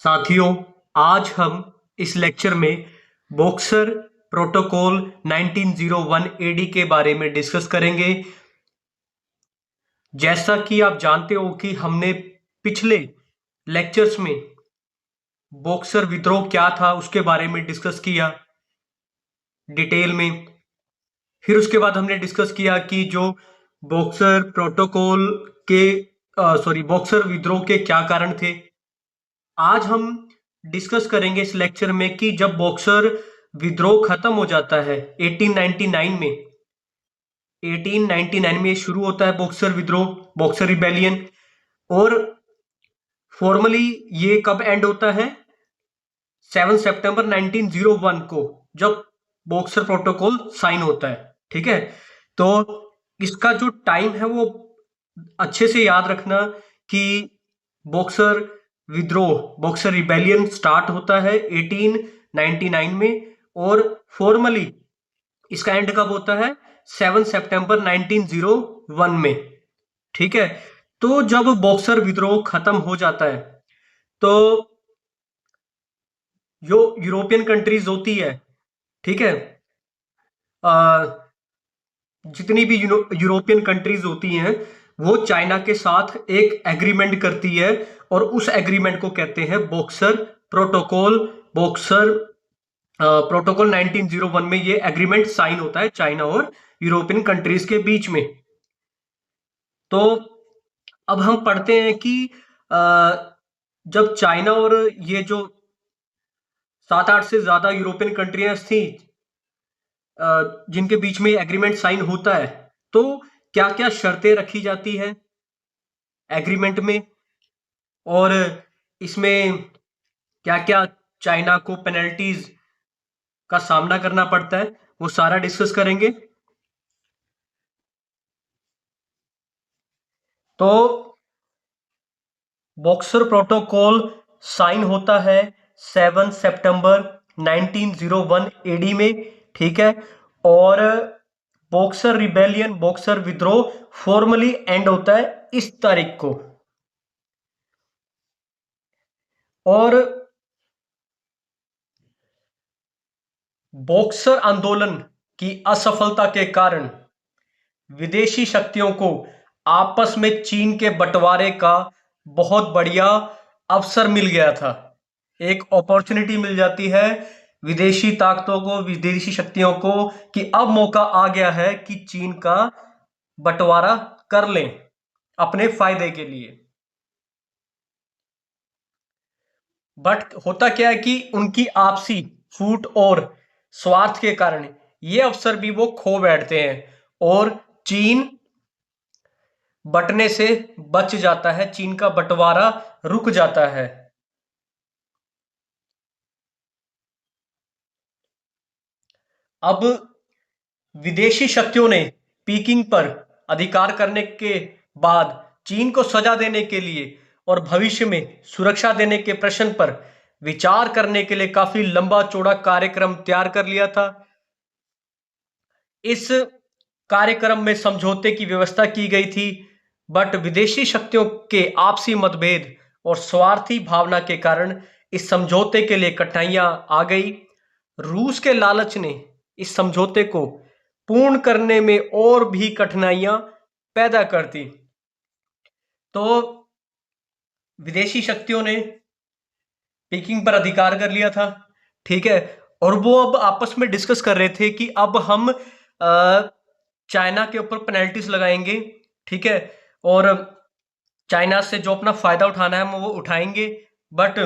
साथियों, आज हम इस लेक्चर में बॉक्सर प्रोटोकॉल 1901 एडी के बारे में डिस्कस करेंगे। जैसा कि आप जानते हो कि हमने पिछले लेक्चर्स में बॉक्सर विद्रोह क्या था उसके बारे में डिस्कस किया डिटेल में। फिर उसके बाद हमने डिस्कस किया कि जो बॉक्सर प्रोटोकॉल के बॉक्सर विद्रोह के क्या कारण थे। आज हम डिस्कस करेंगे इस लेक्चर में कि जब बॉक्सर विद्रोह खत्म हो जाता है 1899 में 1899 में शुरू होता है बॉक्सर विद्रोह, बॉक्सर रिबेलियन। और फॉर्मली ये कब एंड होता है? 7 सितंबर 1901 को, जब बॉक्सर प्रोटोकॉल साइन होता है। ठीक है, तो इसका जो टाइम है वो अच्छे से याद रखना कि बॉक्सर विद्रोह, बॉक्सर रिबेलियन स्टार्ट होता है 1899 में और फॉर्मली इसका एंड कब होता है? 7 सितंबर 1901 में। ठीक है, तो जब बॉक्सर विद्रोह खत्म हो जाता है तो जो यूरोपियन कंट्रीज होती है, ठीक है, जितनी भी यूरोपियन कंट्रीज होती हैं वो चाइना के साथ एक एग्रीमेंट करती है और उस एग्रीमेंट को कहते हैं बॉक्सर प्रोटोकॉल। बॉक्सर प्रोटोकॉल 1901 में ये एग्रीमेंट साइन होता है चाइना और यूरोपियन कंट्रीज के बीच में। तो अब हम पढ़ते हैं कि जब चाइना और ये जो 7-8 से ज्यादा यूरोपियन कंट्रियां थी जिनके बीच में एग्रीमेंट साइन होता है, तो क्या क्या शर्तें रखी जाती है एग्रीमेंट में और इसमें क्या क्या चाइना को पेनल्टीज का सामना करना पड़ता है, वो सारा डिस्कस करेंगे। तो बॉक्सर प्रोटोकॉल साइन होता है 7 सितंबर 1901 एडी में। ठीक है, और बॉक्सर रिबेलियन, बॉक्सर विद्रोह फॉर्मली एंड होता है इस तारीख को। और बॉक्सर आंदोलन की असफलता के कारण विदेशी शक्तियों को आपस में चीन के बंटवारे का बहुत बढ़िया अवसर मिल गया था। एक अपॉर्चुनिटी मिल जाती है विदेशी ताकतों को, विदेशी शक्तियों को, कि अब मौका आ गया है कि चीन का बंटवारा कर लें अपने फायदे के लिए। बट होता क्या है कि उनकी आपसी फूट और स्वार्थ के कारण ये अवसर भी वो खो बैठते हैं और चीन बंटने से बच जाता है, चीन का बंटवारा रुक जाता है। अब विदेशी शक्तियों ने पीकिंग पर अधिकार करने के बाद चीन को सजा देने के लिए और भविष्य में सुरक्षा देने के प्रश्न पर विचार करने के लिए काफी लंबा चौड़ा कार्यक्रम तैयार कर लिया था। इस कार्यक्रम में समझौते की व्यवस्था की गई थी, बट विदेशी शक्तियों के आपसी मतभेद और स्वार्थी भावना के कारण इस समझौते के लिए कठिनाइयां आ गई। रूस के लालच ने इस समझौते को पूर्ण करने में और भी कठिनाइयां पैदा कर दी। तो विदेशी शक्तियों ने पीकिंग पर अधिकार कर लिया था। ठीक है, और वो अब आपस में डिस्कस कर रहे थे कि अब हम चाइना के ऊपर पेनल्टीज लगाएंगे। ठीक है, और चाइना से जो अपना फायदा उठाना है हम वो उठाएंगे। बट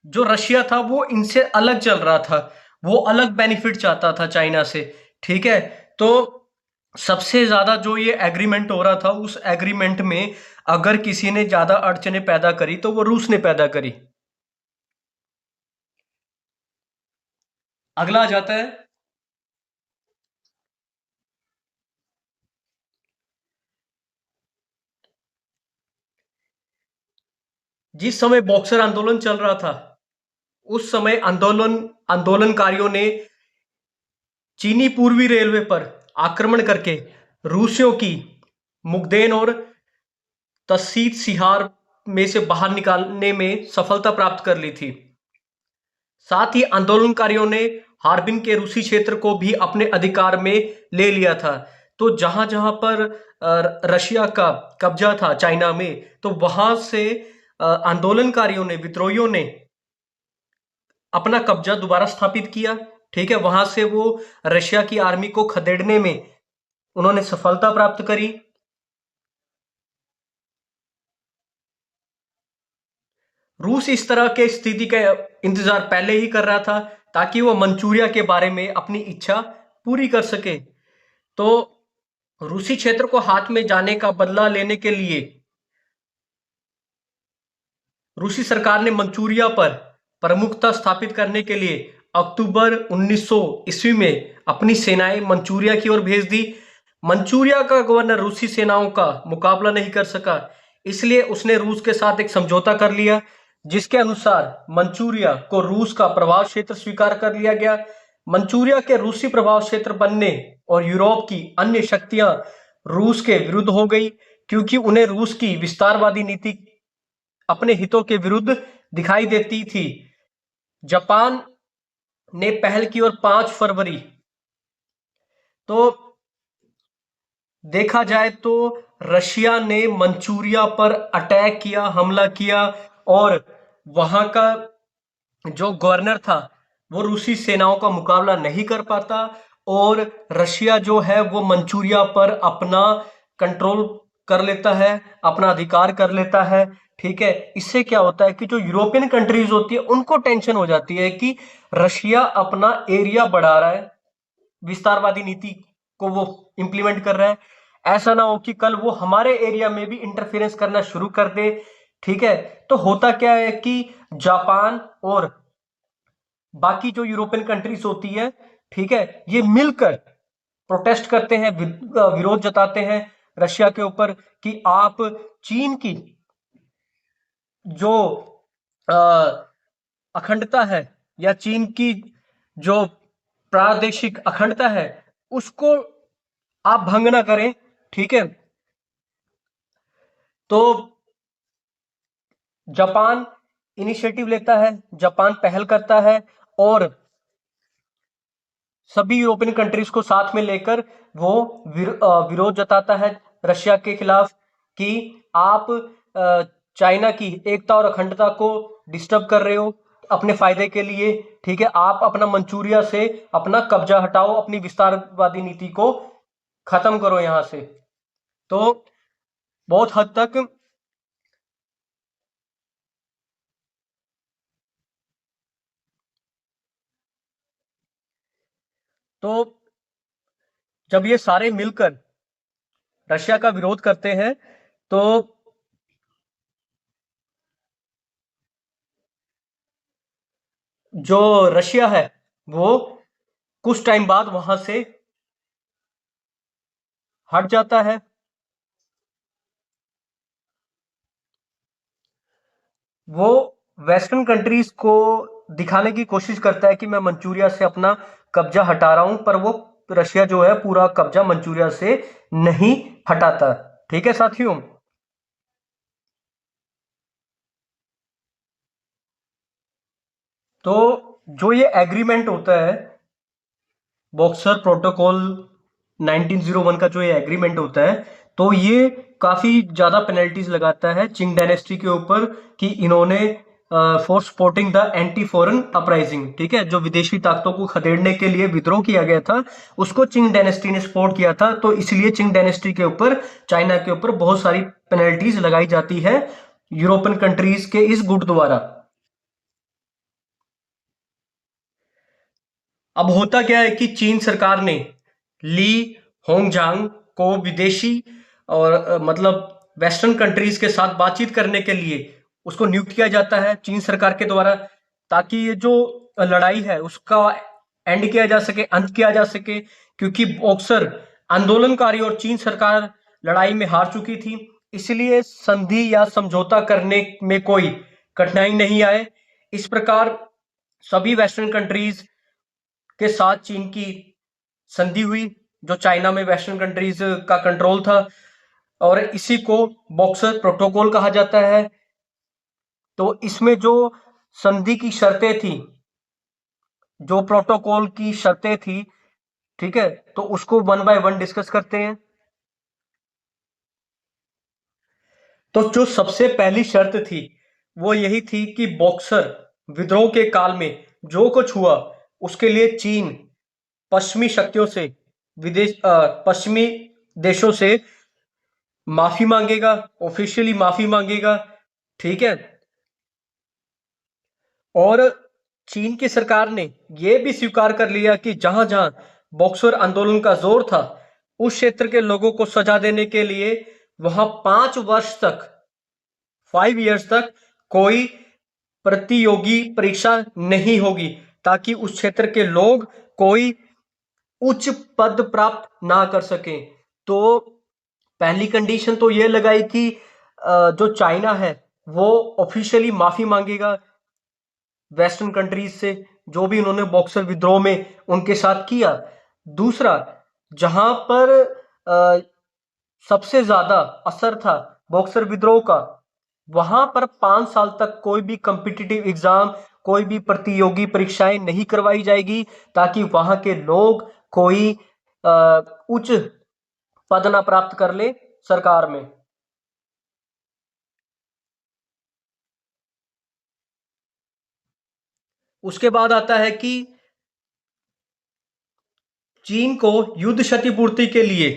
जो रशिया था वो इनसे अलग चल रहा था, वो अलग बेनिफिट चाहता था चाइना से। ठीक है, तो सबसे ज्यादा जो ये एग्रीमेंट हो रहा था, उस एग्रीमेंट में अगर किसी ने ज्यादा अड़चने पैदा करी तो वो रूस ने पैदा करी। अगला आ जाता है जिस समय बॉक्सर आंदोलन चल रहा था, उस समय आंदोलनकारियों ने चीनी पूर्वी रेलवे पर आक्रमण करके रूसियों की मुगदेन और तसीद सिहार में से बाहर निकालने में सफलता प्राप्त कर ली थी। साथ ही आंदोलनकारियों ने हार्बिन के रूसी क्षेत्र को भी अपने अधिकार में ले लिया था। तो जहां-जहां पर रशिया का कब्जा था चाइना में, तो वहां से आंदोलनकारियों ने, विद्रोहियों ने अपना कब्जा दोबारा स्थापित किया। ठीक है, वहां से वो रशिया की आर्मी को खदेड़ने में उन्होंने सफलता प्राप्त करी। रूस इस तरह के स्थिति का इंतजार पहले ही कर रहा था ताकि वो मंचूरिया के बारे में अपनी इच्छा पूरी कर सके। तो रूसी क्षेत्र को हाथ में जाने का बदला लेने के लिए रूसी सरकार ने मंचूरिया पर प्रमुखता स्थापित करने के लिए अक्टूबर 1900 ईस्वी में अपनी सेनाएं मंचूरिया की ओर भेज दी। मंचूरिया का गवर्नर रूसी सेनाओं का मुकाबला नहीं कर सका, इसलिए उसने रूस के साथ एक समझौता कर लिया, जिसके अनुसार मंचूरिया को रूस का प्रभाव क्षेत्र स्वीकार कर लिया गया। मंचूरिया के रूसी प्रभाव क्षेत्र बनने और यूरोप की अन्य शक्तियां रूस के विरुद्ध हो गई, क्योंकि उन्हें रूस की विस्तारवादी नीति अपने हितों के विरुद्ध दिखाई देती थी। जापान ने पहल की और 5 फरवरी, तो देखा जाए तो रशिया ने मंचूरिया पर अटैक किया, हमला किया, और वहां का जो गवर्नर था वो रूसी सेनाओं का मुकाबला नहीं कर पाता, और रशिया जो है वो मंचूरिया पर अपना कंट्रोल कर लेता है, अपना अधिकार कर लेता है। ठीक है, इससे क्या होता है कि जो यूरोपियन कंट्रीज होती है उनको टेंशन हो जाती है कि रशिया अपना एरिया बढ़ा रहा है, विस्तारवादी नीति को वो इंप्लीमेंट कर रहा है, ऐसा ना हो कि कल वो हमारे एरिया में भी इंटरफेरेंस करना शुरू कर दे। ठीक है, तो होता क्या है कि जापान और बाकी जो यूरोपियन कंट्रीज होती है, ठीक है, ये मिलकर प्रोटेस्ट करते हैं, विरोध जताते हैं रशिया के ऊपर कि आप चीन की जो अखंडता है या चीन की जो प्रादेशिक अखंडता है उसको आप भंग ना करें। ठीक है, तो जापान इनिशिएटिव लेता है, जापान पहल करता है और सभी यूरोपियन कंट्रीज को साथ में लेकर वो विरोध जताता है रशिया के खिलाफ कि आप चाइना की एकता और अखंडता को डिस्टर्ब कर रहे हो अपने फायदे के लिए। ठीक है, आप अपना मंचूरिया से अपना कब्जा हटाओ, अपनी विस्तारवादी नीति को खत्म करो यहां से। तो बहुत हद तक तो जब ये सारे मिलकर रशिया का विरोध करते हैं तो जो रशिया है वो कुछ टाइम बाद वहां से हट जाता है। वो वेस्टर्न कंट्रीज को दिखाने की कोशिश करता है कि मैं मंचूरिया से अपना कब्जा हटा रहा हूं, पर वो रशिया जो है पूरा कब्जा मंचूरिया से नहीं हटाता। ठीक है साथियों, तो जो ये एग्रीमेंट होता है, बॉक्सर प्रोटोकॉल 1901 का जो ये एग्रीमेंट होता है, तो ये काफी ज्यादा पेनल्टीज लगाता है चिंग डायनेस्टी के ऊपर कि इन्होंने for supporting the anti foreign uprising, ठीक है, जो विदेशी ताकतों को खदेड़ने के लिए विद्रोह किया गया था उसको चिंग डायनेस्टी ने सपोर्ट किया था। तो इसलिए चिंग डायनेस्टी के ऊपर, चाइना के ऊपर बहुत सारी पेनल्टीज लगाई जाती है यूरोपियन कंट्रीज के इस गुट द्वारा। अब होता क्या है कि चीन सरकार ने ली होंगजांग को विदेशी और मतलब वेस्टर्न कंट्रीज के साथ बातचीत करने के लिए उसको नियुक्त किया जाता है चीन सरकार के द्वारा, ताकि ये जो लड़ाई है उसका एंड किया जा सके, अंत किया जा सके, क्योंकि बॉक्सर आंदोलनकारी और चीन सरकार लड़ाई में हार चुकी थी। इसलिए संधि या समझौता करने में कोई कठिनाई नहीं आए। इस प्रकार सभी वेस्टर्न कंट्रीज के साथ चीन की संधि हुई, जो चाइना में वेस्टर्न कंट्रीज का कंट्रोल था, और इसी को बॉक्सर प्रोटोकॉल कहा जाता है। तो इसमें जो संधि की शर्तें थी, जो प्रोटोकॉल की शर्तें थी, ठीक है, तो उसको वन बाय वन डिस्कस करते हैं। तो जो सबसे पहली शर्त थी वो यही थी कि बॉक्सर विद्रोह के काल में जो कुछ हुआ उसके लिए चीन पश्चिमी शक्तियों से पश्चिमी देशों से माफी मांगेगा, ऑफिशियली माफी मांगेगा, ठीक है। और चीन की सरकार ने यह भी स्वीकार कर लिया कि जहां जहां बॉक्सर आंदोलन का जोर था उस क्षेत्र के लोगों को सजा देने के लिए वहां 5 वर्ष तक, 5 years तक कोई प्रतियोगी परीक्षा नहीं होगी, ताकि उस क्षेत्र के लोग कोई उच्च पद प्राप्त ना कर सकें। तो पहली कंडीशन तो ये लगाई कि जो चाइना है वो ऑफिशियली माफी मांगेगा वेस्टर्न कंट्रीज से, जो भी उन्होंने बॉक्सर विद्रोह में उनके साथ किया। दूसरा, जहां पर सबसे ज्यादा असर था बॉक्सर विद्रोह का, वहां पर 5 साल तक कोई भी कॉम्पिटिटिव एग्जाम, कोई भी प्रतियोगी परीक्षाएं नहीं करवाई जाएगी, ताकि वहां के लोग कोई उच्च पद ना प्राप्त कर ले सरकार में। उसके बाद आता है कि चीन को युद्ध क्षतिपूर्ति के लिए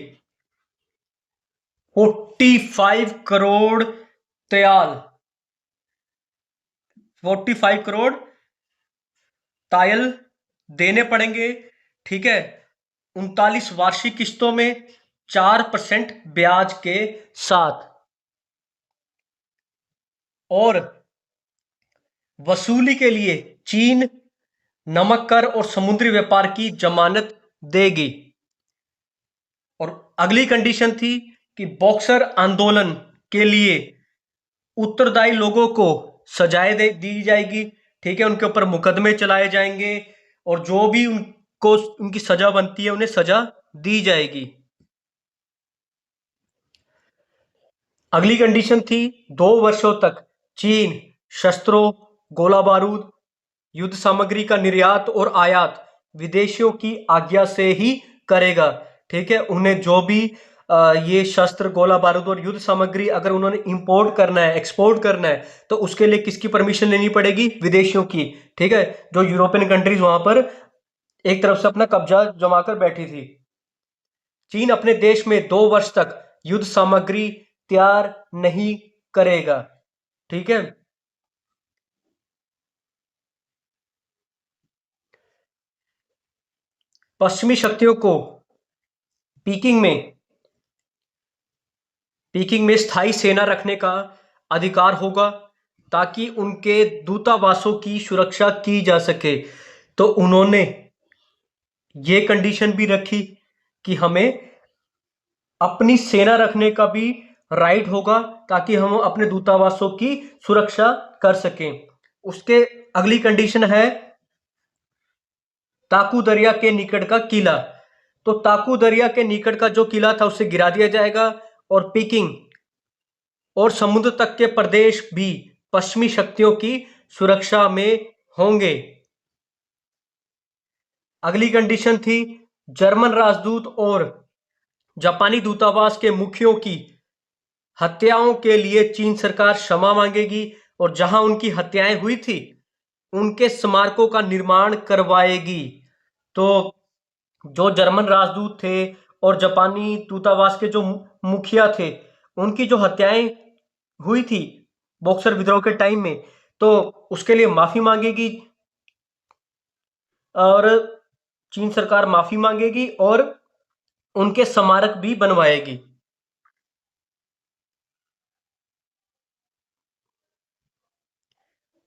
45 करोड़ त्याल 45 करोड़ तायल देने पड़ेंगे, ठीक है, 39 वार्षिक किस्तों में 4% ब्याज के साथ। और वसूली के लिए चीन नमक कर और समुद्री व्यापार की जमानत देगी। और अगली कंडीशन थी कि बॉक्सर आंदोलन के लिए उत्तरदायी लोगों को सजाएं दी जाएगी, ठीक है, उनके ऊपर मुकदमे चलाए जाएंगे और जो भी उनको उनकी सजा बनती है उन्हें सजा दी जाएगी। अगली कंडीशन थी 2 वर्षों तक चीन शस्त्रों, गोला बारूद, युद्ध सामग्री का निर्यात और आयात विदेशियों की आज्ञा से ही करेगा, ठीक है। उन्हें जो भी ये शस्त्र, गोला बारूद और युद्ध सामग्री अगर उन्होंने इंपोर्ट करना है, एक्सपोर्ट करना है, तो उसके लिए किसकी परमिशन लेनी पड़ेगी? विदेशियों की, ठीक है, जो यूरोपियन कंट्रीज वहां पर एक तरफ से अपना कब्जा जमाकर बैठी थी। चीन अपने देश में 2 वर्ष तक युद्ध सामग्री तैयार नहीं करेगा, ठीक है। पश्चिमी शक्तियों को पीकिंग में पीकिंग में स्थायी सेना रखने का अधिकार होगा, ताकि उनके दूतावासों की सुरक्षा की जा सके। तो उन्होंने ये कंडीशन भी रखी कि हमें अपनी सेना रखने का भी राइट होगा, ताकि हम अपने दूतावासों की सुरक्षा कर सकें। उसके अगली कंडीशन है ताकू दरिया के निकट का किला। तो ताकू दरिया के निकट का जो किला था उसे गिरा दिया जाएगा और पीकिंग और समुद्र तक के प्रदेश भी पश्चिमी शक्तियों की सुरक्षा में होंगे। अगली कंडीशन थी जर्मन राजदूत और जापानी दूतावास के मुखियों की हत्याओं के लिए चीन सरकार क्षमा मांगेगी और जहां उनकी हत्याएं हुई थी उनके स्मारकों का निर्माण करवाएगी। तो जो जर्मन राजदूत थे और जापानी दूतावास के जो मुखिया थे, उनकी जो हत्याएं हुई थी बॉक्सर विद्रोह के टाइम में, तो उसके लिए माफी मांगेगी और चीन सरकार माफी मांगेगी और उनके स्मारक भी बनवाएगी।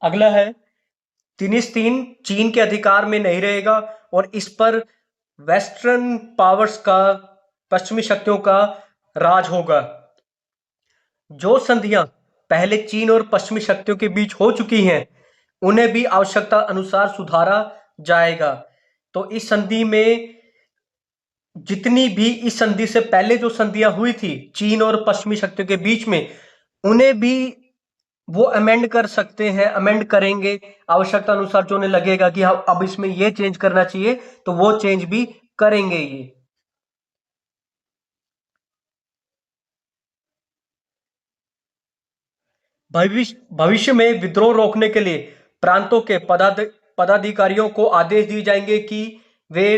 अगला है तिनिस्तीन चीन के अधिकार में नहीं रहेगा और इस पर वेस्टर्न पावर्स का, पश्चिमी शक्तियों का राज होगा। जो संधियां पहले चीन और पश्चिमी शक्तियों के बीच हो चुकी हैं उन्हें भी आवश्यकता अनुसार सुधारा जाएगा। तो इस संधि में जितनी भी इस संधि से पहले जो संधियां हुई थी चीन और पश्चिमी शक्तियों के बीच में, उन्हें भी वो अमेंड कर सकते हैं, अमेंड करेंगे आवश्यकता अनुसार। जो उन्हें लगेगा कि हाँ अब इसमें ये चेंज करना चाहिए तो वो चेंज भी करेंगे ये। भविष्य में विद्रोह रोकने के लिए प्रांतों के पदाधिकारियों को आदेश दिए जाएंगे कि वे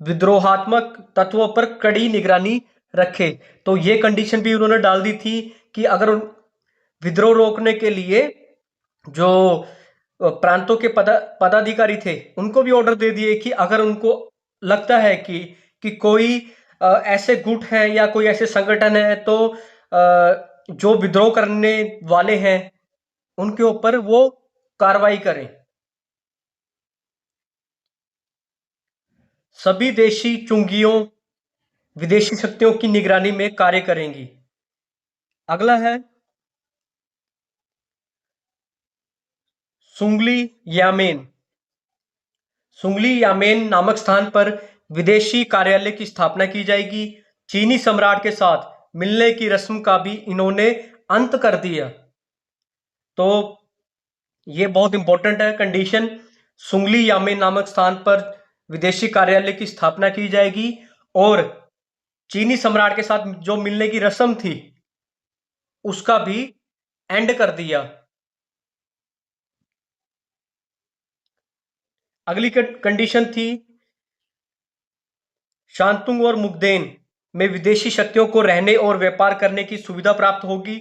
विद्रोहात्मक तत्वों पर कड़ी निगरानी रखें। तो ये कंडीशन भी उन्होंने डाल दी थी कि अगर विद्रोह रोकने के लिए जो प्रांतों के पदाधिकारी थे उनको भी ऑर्डर दे दिए कि अगर उनको लगता है कि कोई ऐसे गुट है या कोई ऐसे संगठन है तो जो विद्रोह करने वाले हैं उनके ऊपर वो कार्रवाई करें। सभी देशी चुंगियों विदेशी शक्तियों की निगरानी में कार्य करेंगी। अगला है सुंगली यामेन। सुंगली यामेन नामक स्थान पर विदेशी कार्यालय की स्थापना की जाएगी। चीनी सम्राट के साथ मिलने की रस्म का भी इन्होंने अंत कर दिया। तो ये बहुत इंपॉर्टेंट है कंडीशन। सुंगली यामेन नामक स्थान पर विदेशी कार्यालय की स्थापना की जाएगी और चीनी सम्राट के साथ जो मिलने की रस्म थी उसका भी एंड कर दिया। अगली कंडीशन थी शांतुंग और मुगदेन में विदेशी शक्तियों को रहने और व्यापार करने की सुविधा प्राप्त होगी।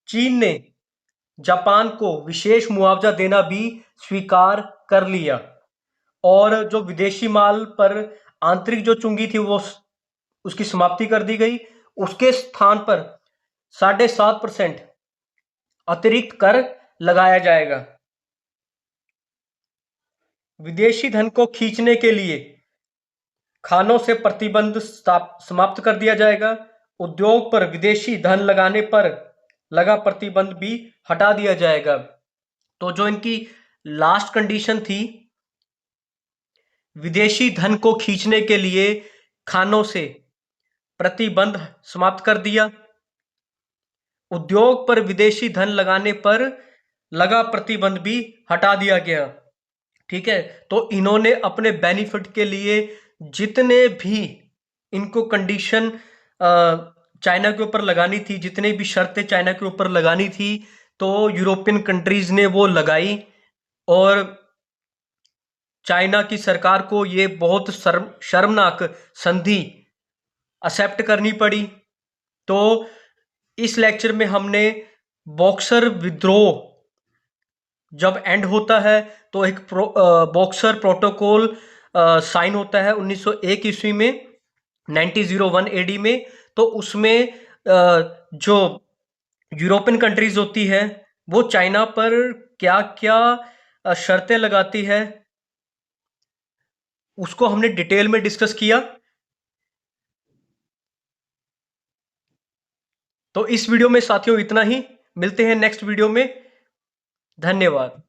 चीन ने जापान को विशेष मुआवजा देना भी स्वीकार कर लिया और जो विदेशी माल पर आंतरिक जो चुंगी थी वो उसकी समाप्ति कर दी गई। उसके स्थान पर 7.5% अतिरिक्त कर लगाया जाएगा। विदेशी धन को खींचने के लिए खानों से प्रतिबंध समाप्त कर दिया जाएगा। उद्योग पर विदेशी धन लगाने पर लगा प्रतिबंध भी हटा दिया जाएगा। तो जो इनकी लास्ट कंडीशन थी, विदेशी धन को खींचने के लिए खानों से प्रतिबंध समाप्त कर दिया। उद्योग पर विदेशी धन लगाने पर लगा प्रतिबंध भी हटा दिया गया। ठीक है, तो इन्होंने अपने बेनिफिट के लिए जितने भी इनको कंडीशन चाइना के ऊपर लगानी थी, जितने भी शर्तें चाइना के ऊपर लगानी थी, तो यूरोपियन कंट्रीज ने वो लगाई और चाइना की सरकार को ये बहुत शर्मनाक संधि एक्सेप्ट करनी पड़ी। तो इस लेक्चर में हमने बॉक्सर विद्रोह जब एंड होता है तो एक बॉक्सर प्रोटोकॉल साइन होता है 1901 ईस्वी में 1901 एडी में। तो उसमें जो यूरोपियन कंट्रीज होती है वो चाइना पर क्या क्या शर्तें लगाती है उसको हमने डिटेल में डिस्कस किया। तो इस वीडियो में साथियों इतना ही, मिलते हैं नेक्स्ट वीडियो में। धन्यवाद।